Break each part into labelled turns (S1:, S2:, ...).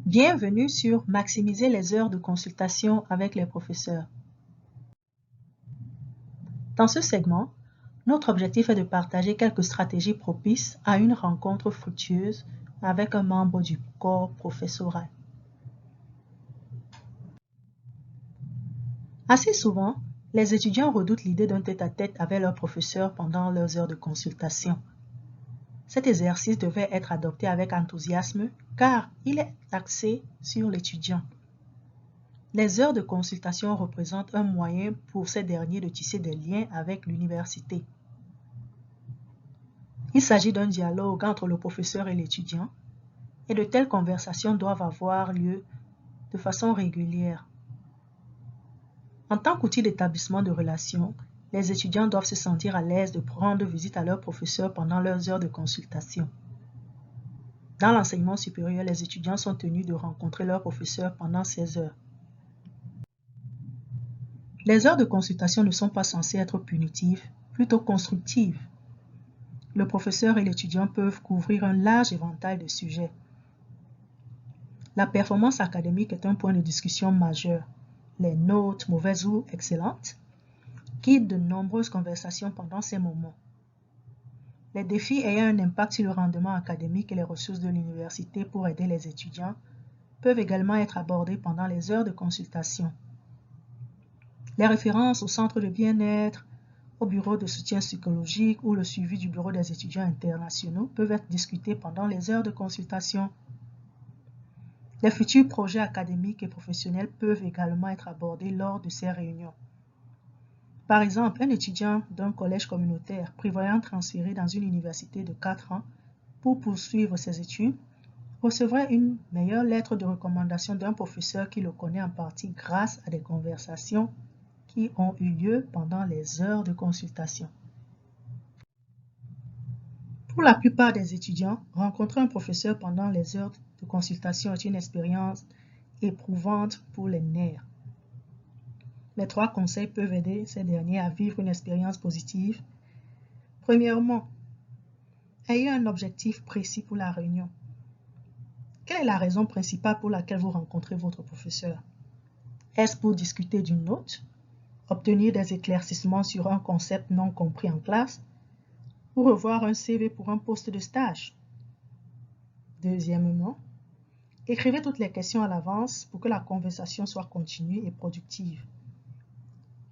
S1: Bienvenue sur Maximiser les heures de consultation avec les professeurs. Dans ce segment, notre objectif est de partager quelques stratégies propices à une rencontre fructueuse avec un membre du corps professoral. Assez souvent, les étudiants redoutent l'idée d'un tête-à-tête avec leur professeur pendant leurs heures de consultation. Cet exercice devait être adopté avec enthousiasme car il est axé sur l'étudiant. Les heures de consultation représentent un moyen pour ces derniers de tisser des liens avec l'université. Il s'agit d'un dialogue entre le professeur et l'étudiant et de telles conversations doivent avoir lieu de façon régulière. En tant qu'outil d'établissement de relations, les étudiants doivent se sentir à l'aise de rendre visite à leur professeur pendant leurs heures de consultation. Dans l'enseignement supérieur, les étudiants sont tenus de rencontrer leur professeur pendant ces heures. Les heures de consultation ne sont pas censées être punitives, plutôt constructives. Le professeur et l'étudiant peuvent couvrir un large éventail de sujets. La performance académique est un point de discussion majeur. Les notes, mauvaises ou excellentes, guident de nombreuses conversations pendant ces moments. Les défis ayant un impact sur le rendement académique et les ressources de l'université pour aider les étudiants peuvent également être abordés pendant les heures de consultation. Les références au centre de bien-être, au bureau de soutien psychologique ou le suivi du bureau des étudiants internationaux peuvent être discutés pendant les heures de consultation. Les futurs projets académiques et professionnels peuvent également être abordés lors de ces réunions. Par exemple, un étudiant d'un collège communautaire prévoyant transférer dans une université de 4 ans pour poursuivre ses études recevrait une meilleure lettre de recommandation d'un professeur qui le connaît en partie grâce à des conversations qui ont eu lieu pendant les heures de consultation. Pour la plupart des étudiants, rencontrer un professeur pendant les heures de consultation est une expérience éprouvante pour les nerfs. Les 3 conseils peuvent aider ces derniers à vivre une expérience positive. Premièrement, ayez un objectif précis pour la réunion. Quelle est la raison principale pour laquelle vous rencontrez votre professeur? Est-ce pour discuter d'une note, obtenir des éclaircissements sur un concept non compris en classe ou revoir un CV pour un poste de stage? Deuxièmement, écrivez toutes les questions à l'avance pour que la conversation soit continue et productive.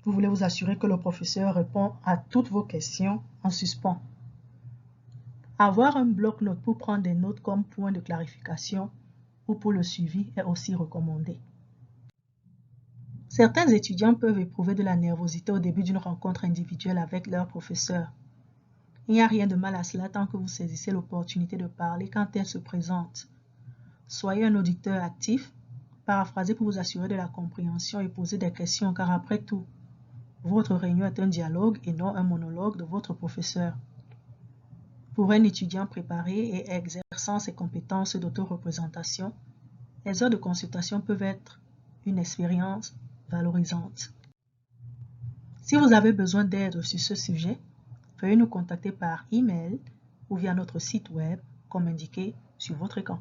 S1: Vous voulez vous assurer que le professeur répond à toutes vos questions en suspens. Avoir un bloc-notes pour prendre des notes comme point de clarification ou pour le suivi est aussi recommandé. Certains étudiants peuvent éprouver de la nervosité au début d'une rencontre individuelle avec leur professeur. Il n'y a rien de mal à cela tant que vous saisissez l'opportunité de parler quand elle se présente. Soyez un auditeur actif, paraphrasez pour vous assurer de la compréhension et posez des questions car après tout, votre réunion est un dialogue et non un monologue de votre professeur. Pour un étudiant préparé et exerçant ses compétences d'autoreprésentation, les heures de consultation peuvent être une expérience valorisante. Si vous avez besoin d'aide sur ce sujet, veuillez nous contacter par email ou via notre site web comme indiqué sur votre écran.